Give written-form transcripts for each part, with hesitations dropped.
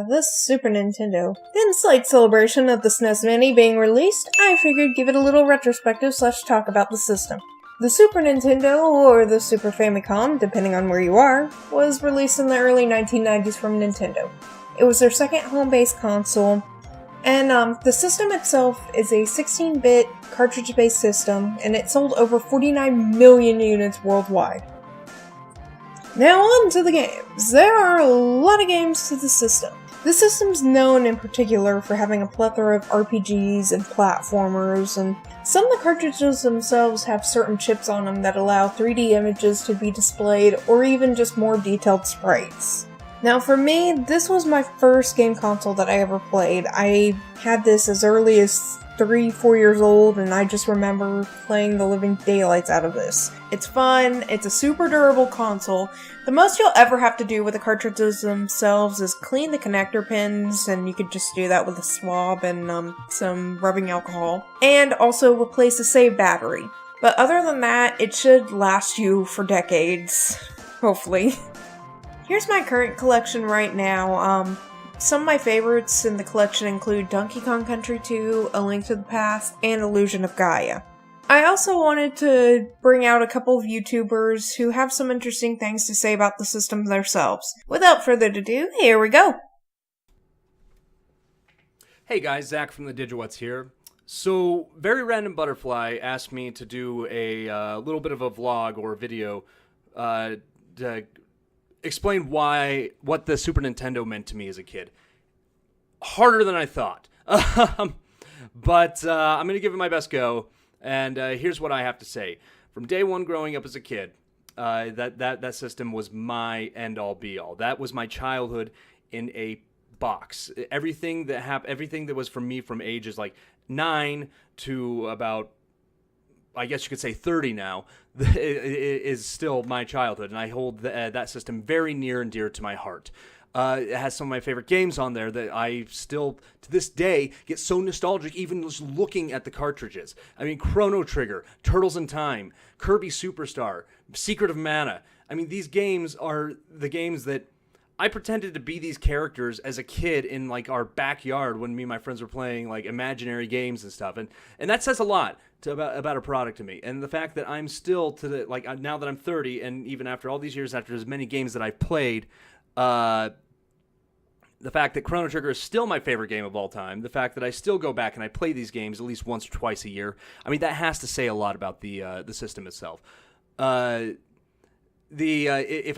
the Super Nintendo. In slight celebration of the SNES Mini being released, I figured give it a little retrospective / talk about the system. The Super Nintendo, or the Super Famicom, depending on where you are, was released in the early 1990s from Nintendo. It was their second home-based console, and the system itself is a 16-bit cartridge-based system, and it sold over 49 million units worldwide. Now on to the games. There are a lot of games to the system. The system's known in particular for having a plethora of RPGs and platformers, and some of the cartridges themselves have certain chips on them that allow 3D images to be displayed, or even just more detailed sprites. Now for me, this was my first game console that I ever played. I had this as early as 3-4 years old, and I just remember playing the living daylights out of this. It's fun, it's a super durable console. The most you'll ever have to do with the cartridges themselves is clean the connector pins, and you could just do that with a swab and some rubbing alcohol. And also replace the save battery. But other than that, it should last you for decades. Hopefully. Here's my current collection right now. Some of my favorites in the collection include Donkey Kong Country 2, A Link to the Past, and Illusion of Gaia. I also wanted to bring out a couple of YouTubers who have some interesting things to say about the system themselves. Without further ado, here we go! Hey guys, Zach from the Digitwhat's here. So, Very Random Butterfly asked me to do a little bit of a vlog or a video to explain what the Super Nintendo meant to me as a kid. Harder than I thought. But I'm going to give it my best go, and here's what I have to say. From day one growing up as a kid, that system was my end-all be-all. That was my childhood in a box. Everything that was from me from ages like 9 to about, I guess you could say 30 now, is still my childhood, and I hold that system very near and dear to my heart. It has some of my favorite games on there that I still, to this day, get so nostalgic even just looking at the cartridges. I mean, Chrono Trigger, Turtles in Time, Kirby Superstar, Secret of Mana. I mean, these games are the games that I pretended to be these characters as a kid in like our backyard when me and my friends were playing like imaginary games and stuff, and that says a lot about a product to me. And the fact that I'm still now that I'm 30, and even after all these years, after as many games that I've played, the fact that Chrono Trigger is still my favorite game of all time, the fact that I still go back and I play these games at least once or twice a year, I mean, that has to say a lot about the system itself. If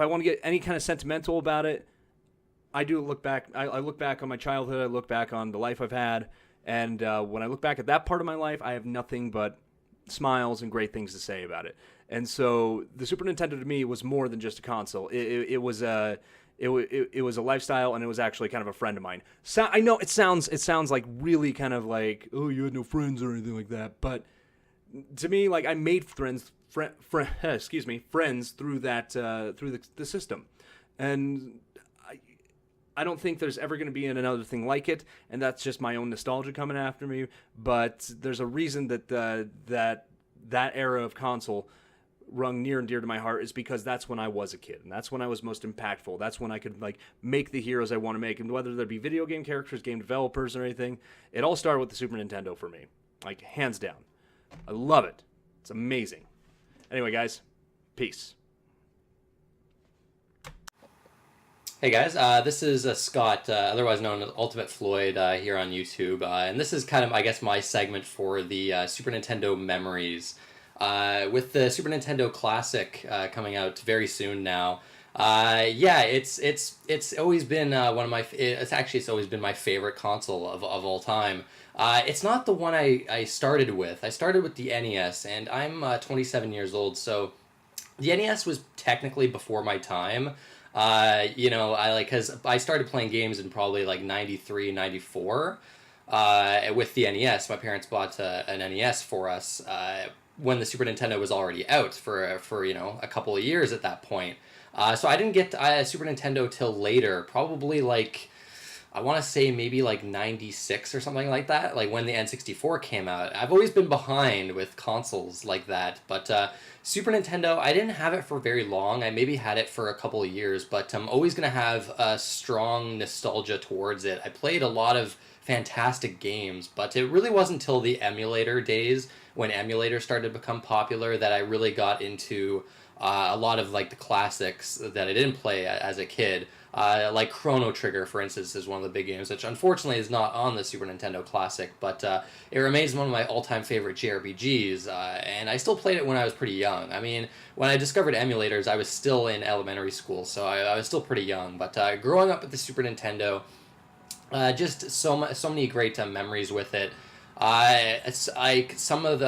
I want to get any kind of sentimental about it, I do look back. I look back on my childhood. I look back on the life I've had, and when I look back at that part of my life, I have nothing but smiles and great things to say about it. And so, the Super Nintendo to me was more than just a console. It was a lifestyle, and it was actually kind of a friend of mine. So I know it sounds like really kind of like, oh, you had no friends or anything like that, but to me, like, I made friends through the system, and I don't think there's ever going to be another thing like it, and that's just my own nostalgia coming after me. But there's a reason that that era of console rung near and dear to my heart, is because that's when I was a kid, and that's when I was most impactful. That's when I could like make the heroes I want to make, and whether there be video game characters, game developers, or anything, it all started with the Super Nintendo for me, like hands down. I love it. It's amazing. Anyway, guys, peace. Hey guys, this is Scott, otherwise known as Ultimate Floyd, here on YouTube, and this is kind of, I guess, my segment for the Super Nintendo memories. With the Super Nintendo Classic coming out very soon now, it's always been it's always been my favorite console of all time. It's not the one I started with. I started with the NES, and I'm 27 years old, so the NES was technically before my time. Because I started playing games in probably like 93, 94 with the NES. My parents bought an NES for us when the Super Nintendo was already out for a couple of years at that point. So I didn't get Super Nintendo till later, probably like I want to say maybe like 96 or something like that, like when the N64 came out. I've always been behind with consoles like that, but Super Nintendo, I didn't have it for very long. I maybe had it for a couple of years, but I'm always going to have a strong nostalgia towards it. I played a lot of fantastic games, but it really wasn't until the emulator days, when emulators started to become popular, that I really got into a lot of like the classics that I didn't play as a kid. Like Chrono Trigger, for instance, is one of the big games, which unfortunately is not on the Super Nintendo Classic, but it remains one of my all-time favorite JRPGs, and I still played it when I was pretty young. I mean, when I discovered emulators, I was still in elementary school, so I was still pretty young, but growing up with the Super Nintendo, just so many great memories with it. It's like some of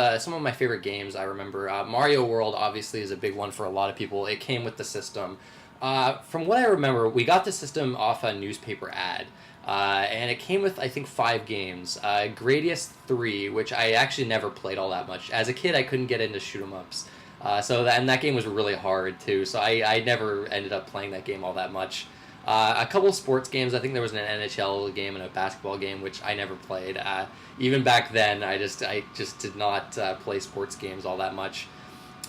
my favorite games I remember. Mario World obviously is a big one for a lot of people. It came with the system. From what I remember, we got the system off a newspaper ad, and it came with, I think, 5 games. Gradius 3, which I actually never played all that much. As a kid, I couldn't get into shoot 'em ups, and that game was really hard too. So I never ended up playing that game all that much. A couple of sports games. I think there was an NHL game and a basketball game, which I never played. Even back then, I just did not play sports games all that much.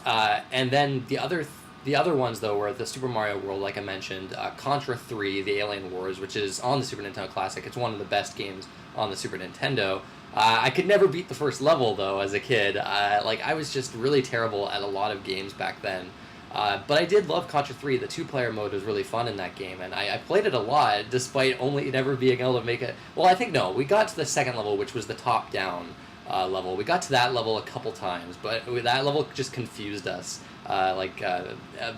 And then the other ones, though, were the Super Mario World, like I mentioned, Contra 3, The Alien Wars, which is on the Super Nintendo Classic. It's one of the best games on the Super Nintendo. I could never beat the first level, though, as a kid. I was just really terrible at a lot of games back then. But I did love Contra 3. The 2-player mode was really fun in that game, and I played it a lot, despite only never being able to make it. Well, I think, no, we got to the second level, which was the top-down level. We got to that level a couple times, but that level just confused us.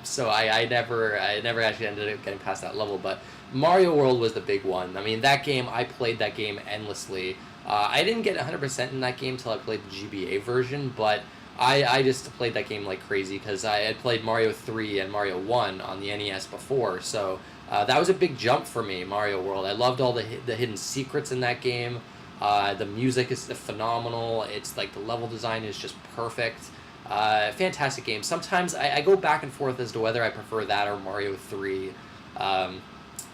So I never actually ended up getting past that level, but Mario World was the big one. I mean, that game, I played that game endlessly. I didn't get 100% in that game until I played the GBA version, but I just played that game like crazy because I had played Mario 3 and Mario 1 on the NES before, so that was a big jump for me, Mario World. I loved all the hidden secrets in that game. The music is phenomenal. It's like the level design is just perfect. Fantastic game. Sometimes I go back and forth as to whether I prefer that or Mario 3.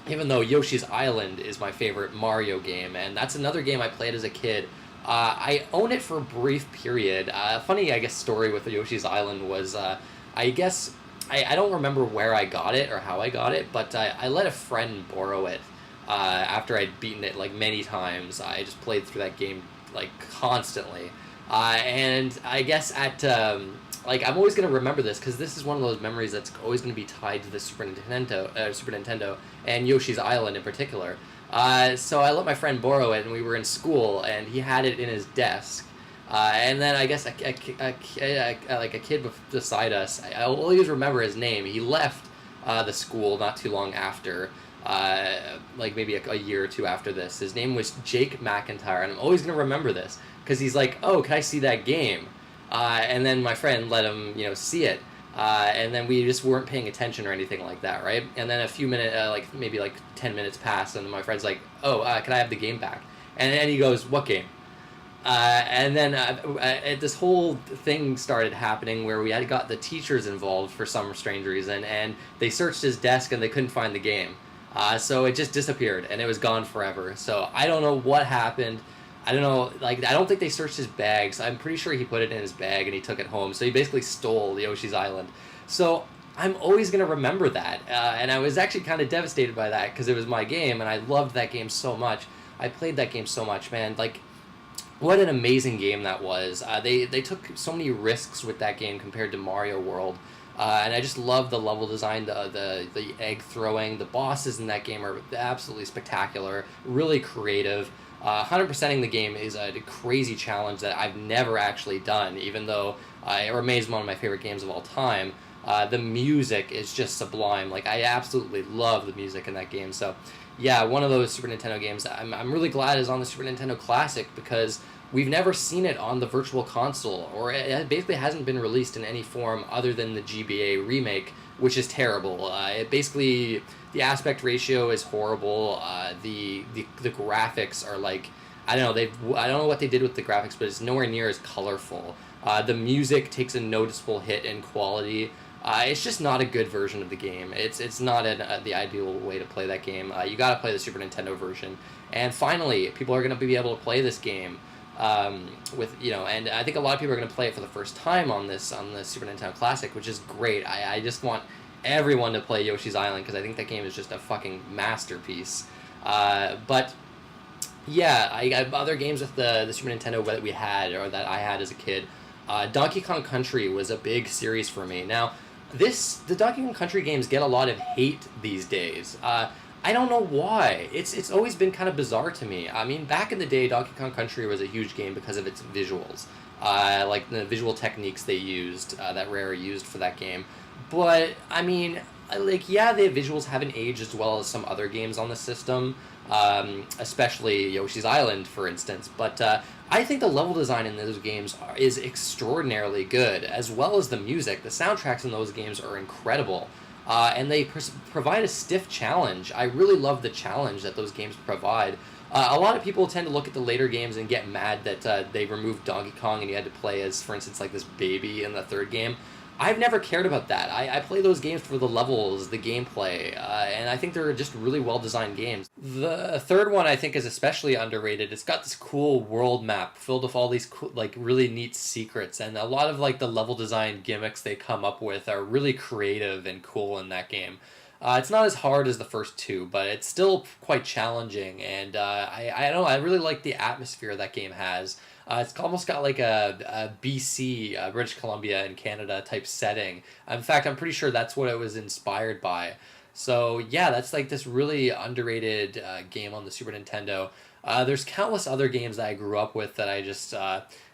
Even though Yoshi's Island is my favorite Mario game, and that's another game I played as a kid. I owned it for a brief period. Funny, I guess, story with Yoshi's Island was, I guess, I don't remember where I got it or how I got it, but I let a friend borrow it after I'd beaten it, like, many times. I just played through that game, like, constantly. And I guess I'm always going to remember this, because this is one of those memories that's always going to be tied to the Super Nintendo, and Yoshi's Island in particular. So I let my friend borrow it, and we were in school, and he had it in his desk. And then I guess a kid beside us, I'll always remember his name. He left the school not too long after, like maybe a year or two after this. His name was Jake McIntyre, and I'm always going to remember this, because he's like, oh, can I see that game? And then my friend let him, see it. And then we just weren't paying attention or anything like that, right? And then a few minutes, maybe 10 minutes passed, and my friend's like, oh, can I have the game back? And then he goes, what game? And then this whole thing started happening where we had got the teachers involved for some strange reason, and they searched his desk and they couldn't find the game. So it just disappeared, and it was gone forever. So I don't know what happened. I don't know, I don't think they searched his bags. I'm pretty sure he put it in his bag and he took it home. So he basically stole Yoshi's Island. So I'm always going to remember that. And I was actually kind of devastated by that because it was my game and I loved that game so much. I played that game so much, man. What an amazing game that was. They took so many risks with that game compared to Mario World. And I just love the level design, the egg throwing. The bosses in that game are absolutely spectacular, really creative. 100%ing the game is a crazy challenge that I've never actually done, even though it remains one of my favorite games of all time. The music is just sublime. I absolutely love the music in that game. So, yeah, one of those Super Nintendo games that I'm really glad is on the Super Nintendo Classic, because we've never seen it on the Virtual Console, or it basically hasn't been released in any form other than the GBA remake, which is terrible. The aspect ratio is horrible. The graphics are I don't know. I don't know what they did with the graphics, but it's nowhere near as colorful. The music takes a noticeable hit in quality. It's just not a good version of the game. It's not the ideal way to play that game. You got to play the Super Nintendo version. And finally, people are going to be able to play this game and I think a lot of people are going to play it for the first time on the Super Nintendo Classic, which is great. I just want everyone to play Yoshi's Island because I think that game is just a fucking masterpiece. But yeah, I have other games with the Super Nintendo that that I had as a kid. Donkey Kong Country was a big series for me. Now, the Donkey Kong Country games get a lot of hate these days. I don't know why. It's always been kind of bizarre to me. I mean, back in the day, Donkey Kong Country was a huge game because of its visuals. Like the visual techniques they used, that Rare used for that game. But, I mean, the visuals haven't aged as well as some other games on the system, especially Yoshi's Island, for instance. But I think the level design in those games is extraordinarily good, as well as the music. The soundtracks in those games are incredible. And they provide a stiff challenge. I really love the challenge that those games provide. A lot of people tend to look at the later games and get mad that they removed Donkey Kong and you had to play as, for instance, like this baby in the third game. I've never cared about that. I play those games for the levels, the gameplay, and I think they're just really well-designed games. The third one I think is especially underrated. It's got this cool world map filled with all these cool, like really neat secrets, and a lot of like the level design gimmicks they come up with are really creative and cool in that game. It's not as hard as the first two, but it's still quite challenging, and I don't know, I really like the atmosphere that game has. It's almost got like a BC, British Columbia and Canada type setting. In fact, I'm pretty sure that's what it was inspired by. So yeah, that's like this really underrated game on the Super Nintendo. There's countless other games that I grew up with that I just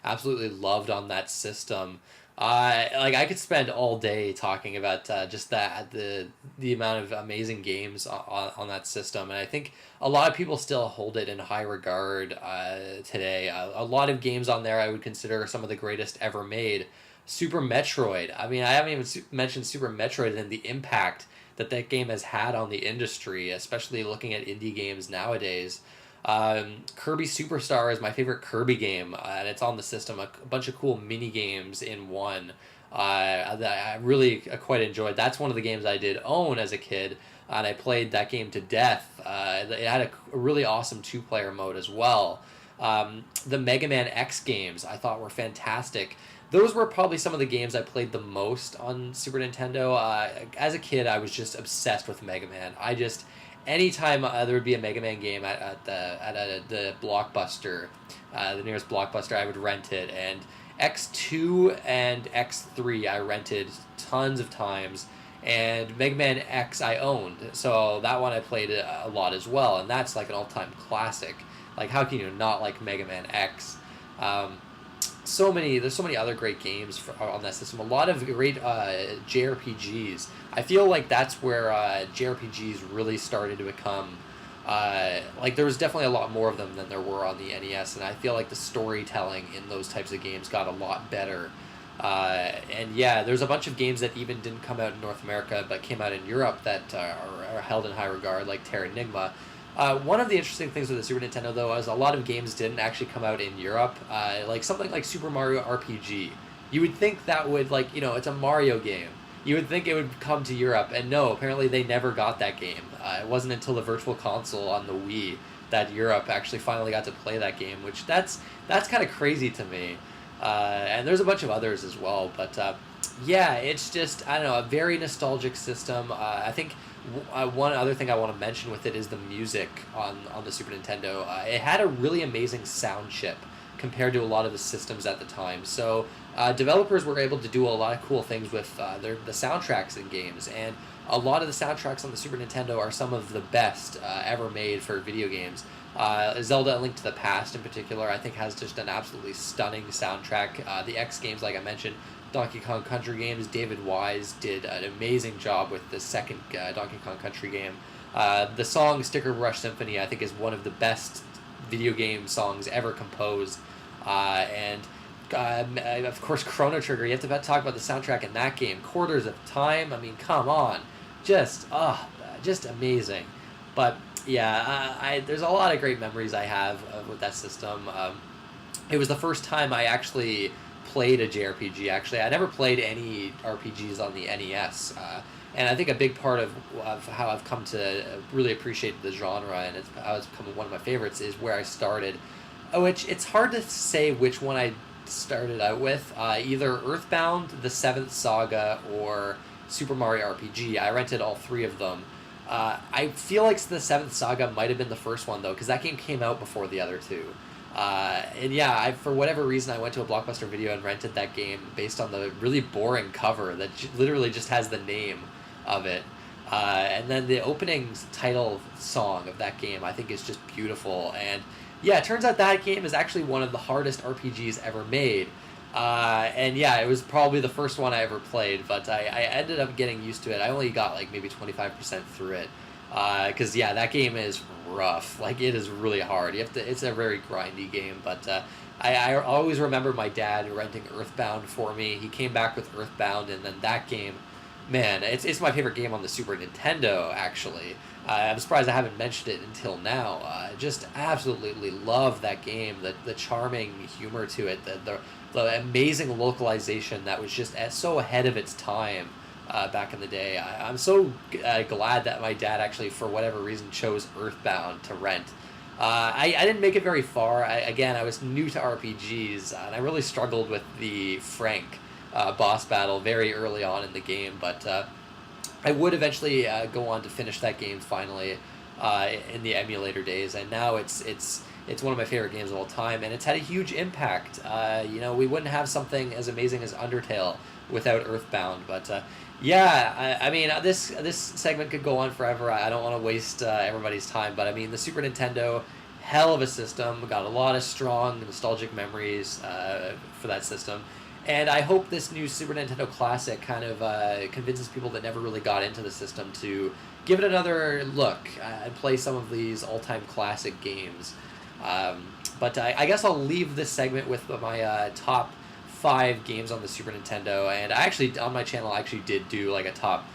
absolutely loved on that system. I could spend all day talking about just the amount of amazing games on that system, and I think a lot of people still hold it in high regard today. A lot of games on there I would consider some of the greatest ever made. Super Metroid. I mean, I haven't even mentioned Super Metroid and the impact that game has had on the industry, especially looking at indie games nowadays. Kirby Superstar is my favorite Kirby game, and it's on the system. A bunch of cool mini games in one that I really quite enjoyed. That's one of the games I did own as a kid, and I played that game to death. It had a really awesome 2-player mode as well. The Mega Man X games I thought were fantastic. Those were probably some of the games I played the most on Super Nintendo. As a kid, I was just obsessed with Mega Man. Anytime there would be a Mega Man game at the Blockbuster, the nearest Blockbuster, I would rent it. And X2 and X3 I rented tons of times. And Mega Man X I owned. So that one I played a lot as well. And that's like an all-time classic. Like, how can you not like Mega Man X? There's so many other great games on that system. A lot of great JRPGs. I feel like that's where JRPGs really started to become there was definitely a lot more of them than there were on the NES, and I feel like the storytelling in those types of games got a lot better. And yeah, there's a bunch of games that even didn't come out in North America but came out in Europe that are held in high regard, like Terra Enigma. One of the interesting things with the Super Nintendo, though, is a lot of games didn't actually come out in Europe. Like something like Super Mario RPG. You would think that would, it's a Mario game. You would think it would come to Europe, and no, apparently they never got that game. It wasn't until the Virtual Console on the Wii that Europe actually finally got to play that game, which that's kind of crazy to me. And there's a bunch of others as well, but yeah, it's just, I don't know, a very nostalgic system. I think one other thing I want to mention with it is the music on the Super Nintendo. It had a really amazing sound chip compared to a lot of the systems at the time. So developers were able to do a lot of cool things with the soundtracks in games, and a lot of the soundtracks on the Super Nintendo are some of the best ever made for video games. Zelda: A Link to the Past in particular, I think, has just an absolutely stunning soundtrack. The X games, like I mentioned, Donkey Kong Country games, David Wise did an amazing job with the second Donkey Kong Country game. The song Sticker Brush Symphony, I think, is one of the best video game songs ever composed. And of course, Chrono Trigger, you have to talk about the soundtrack in that game. Quarters of Time, I mean, come on. Just amazing. But yeah, there's a lot of great memories I have with that system. It was the first time I actually played a JRPG, actually. I never played any RPGs on the NES. And I think a big part of how I've come to really appreciate the genre, and how it's become one of my favorites, is where I started. Which, it's hard to say which one I started out with. Either Earthbound, the Seventh Saga, or Super Mario RPG. I rented all three of them. I feel like the Seventh Saga might have been the first one, though, because that game came out before the other two. And yeah, for whatever reason, I went to a Blockbuster Video and rented that game based on the really boring cover that literally just has the name of it. And then the opening title song of that game, I think, is just beautiful. And yeah, it turns out that game is actually one of the hardest RPGs ever made. And yeah, it was probably the first one I ever played, but I ended up getting used to it. I only got like maybe 25% through it. Because yeah, that game is rough. Like, it is really hard. It's a very grindy game, but I always remember my dad renting Earthbound for me. He came back with Earthbound, and then that game, man, it's my favorite game on the Super Nintendo, actually. I'm surprised I haven't mentioned it until now. Just absolutely love that game. The charming humor to it, the amazing localization that was just so ahead of its time back in the day. I'm so glad that my dad actually, for whatever reason, chose Earthbound to rent. I didn't make it very far. I was new to RPGs, and I really struggled with the Frank boss battle very early on in the game, but I would eventually go on to finish that game finally in the emulator days, and now it's one of my favorite games of all time, and it's had a huge impact. We wouldn't have something as amazing as Undertale without Earthbound, but yeah, I mean, this segment could go on forever. I don't want to waste everybody's time, but I mean, the Super Nintendo, hell of a system. Got a lot of strong nostalgic memories for that system. And I hope this new Super Nintendo Classic kind of convinces people that never really got into the system to give it another look and play some of these all-time classic games. But I guess I'll leave this segment with my top 5 games on the Super Nintendo. And I actually, on my channel, I actually did do like a top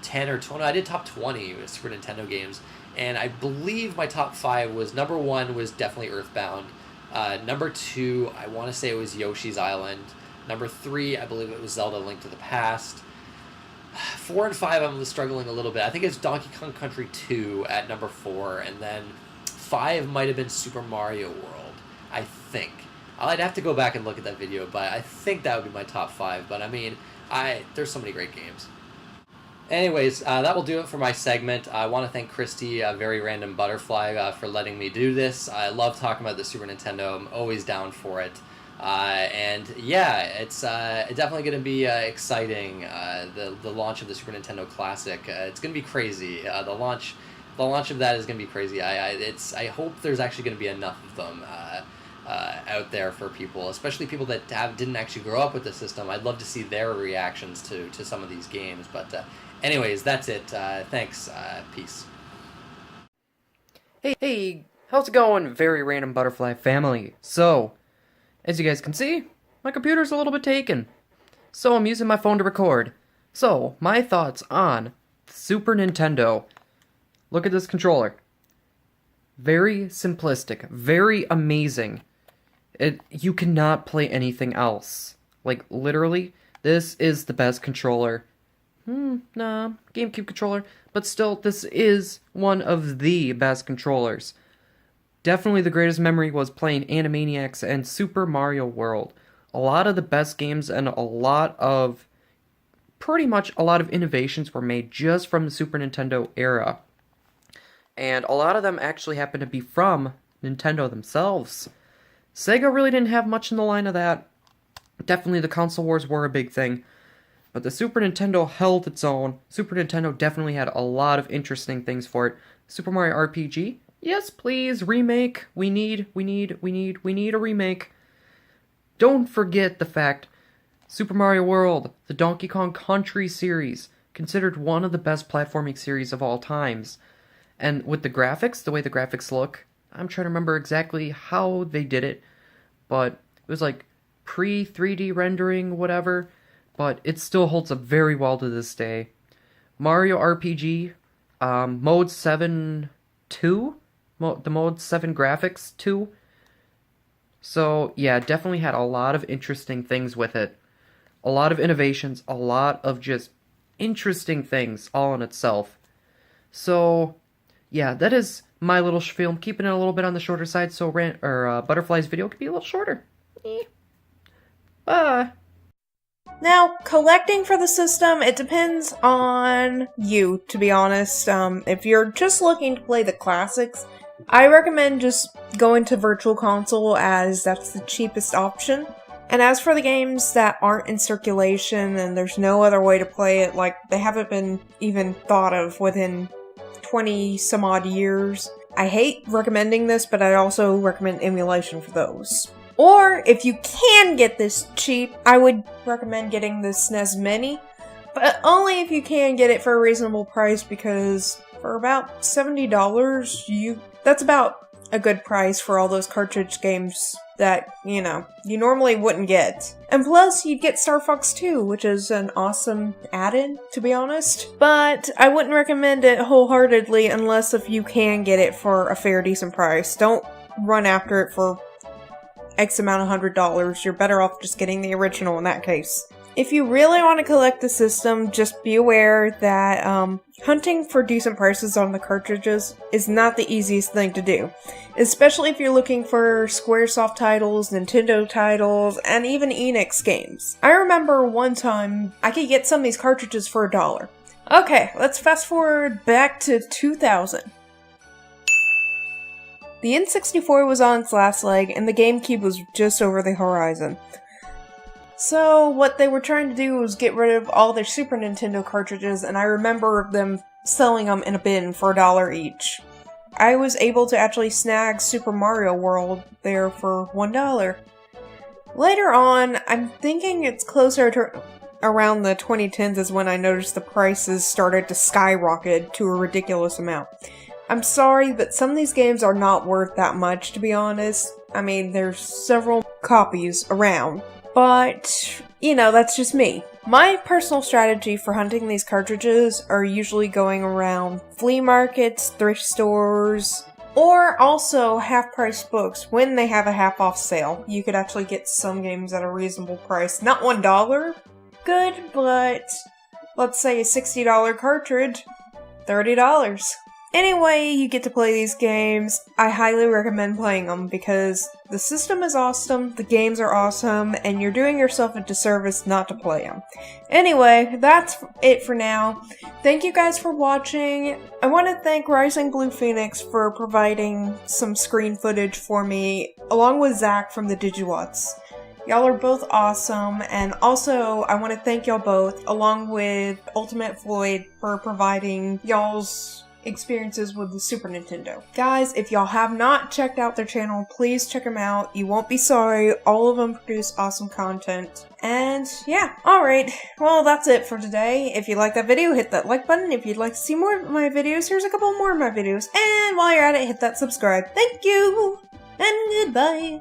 10 or 20. I did top 20 with Super Nintendo games. And I believe my top 5 was, number 1 was definitely Earthbound. Number 2, I want to say it was Yoshi's Island. Number 3, I believe it was Zelda: Link to the Past. 4 and 5, I'm struggling a little bit. I think it's Donkey Kong Country 2 at number 4, and then 5 might have been Super Mario World, I think. I'd have to go back and look at that video, but I think that would be my top 5. But I mean, there's so many great games. Anyways, that will do it for my segment. I want to thank Christy, Very Random Butterfly, for letting me do this. I love talking about the Super Nintendo. I'm always down for it. And yeah, it's definitely going to be exciting. The launch of the Super Nintendo Classic, it's going to be crazy. The launch of that is going to be crazy. I hope there's actually going to be enough of them out there for people, especially people that didn't actually grow up with the system. I'd love to see their reactions to some of these games. But anyways, that's it. Thanks. Peace. Hey, how's it going, Very Random Butterfly family? So, as you guys can see, my computer's a little bit taken, so I'm using my phone to record. So, my thoughts on the Super Nintendo. Look at this controller. Very simplistic, very amazing. You cannot play anything else. Like, literally, this is the best controller. Nah, GameCube controller, but still, this is one of the best controllers. Definitely the greatest memory was playing Animaniacs and Super Mario World. A lot of the best games and pretty much a lot of innovations were made just from the Super Nintendo era. And a lot of them actually happen to be from Nintendo themselves. Sega really didn't have much in the line of that. Definitely the console wars were a big thing. But the Super Nintendo held its own. Super Nintendo definitely had a lot of interesting things for it. Super Mario RPG? Yes, please, remake. We need a remake. Don't forget the fact, Super Mario World, the Donkey Kong Country series, considered one of the best platforming series of all times. And with the graphics, the way the graphics look, I'm trying to remember exactly how they did it, but it was like pre-3D rendering, whatever, but it still holds up very well to this day. Mario RPG, Mode 7 2? The Mode 7 graphics 2? So, yeah, definitely had a lot of interesting things with it. A lot of innovations, a lot of just interesting things all in itself. So, yeah, that is my little spiel. I'm keeping it a little bit on the shorter side, so Butterfly's video could be a little shorter. Bye. Now, collecting for the system, it depends on you, to be honest. If you're just looking to play the classics, I recommend just going to Virtual Console as that's the cheapest option. And as for the games that aren't in circulation and there's no other way to play it, like they haven't been even thought of within 20 some odd years, I hate recommending this, but I also recommend emulation for those. Or, if you can get this cheap, I would recommend getting the SNES Mini, but only if you can get it for a reasonable price, because for about $70, that's about a good price for all those cartridge games that, you normally wouldn't get. And plus, you'd get Star Fox 2, which is an awesome add-in, to be honest. But I wouldn't recommend it wholeheartedly unless if you can get it for a fair, decent price. Don't run after it for X amount of $100, you're better off just getting the original in that case. If you really want to collect the system, just be aware that hunting for decent prices on the cartridges is not the easiest thing to do. Especially if you're looking for Squaresoft titles, Nintendo titles, and even Enix games. I remember one time I could get some of these cartridges for $1. Okay, let's fast forward back to 2000. The N64 was on its last leg, and the GameCube was just over the horizon. So, what they were trying to do was get rid of all their Super Nintendo cartridges, and I remember them selling them in a bin for $1 each. I was able to actually snag Super Mario World there for $1. Later on, I'm thinking it's closer to around the 2010s is when I noticed the prices started to skyrocket to a ridiculous amount. I'm sorry, but some of these games are not worth that much, to be honest. I mean, there's several copies around. But, that's just me. My personal strategy for hunting these cartridges are usually going around flea markets, thrift stores, or also half-price books when they have a half-off sale. You could actually get some games at a reasonable price. Not $1, good, but let's say a $60 cartridge, $30. Anyway, you get to play these games. I highly recommend playing them because the system is awesome, the games are awesome, and you're doing yourself a disservice not to play them. Anyway, that's it for now. Thank you guys for watching. I want to thank Rising Blue Phoenix for providing some screen footage for me, along with Zach from the DigiWatts. Y'all are both awesome, and also I want to thank y'all both, along with Ultimate Floyd, for providing y'all's experiences with the Super Nintendo. Guys, if y'all have not checked out their channel, please check them out. You won't be sorry. All of them produce awesome content. And yeah, alright. Well, that's it for today. If you like that video, hit that like button. If you'd like to see more of my videos, here's a couple more of my videos. And while you're at it, hit that subscribe. Thank you! And goodbye!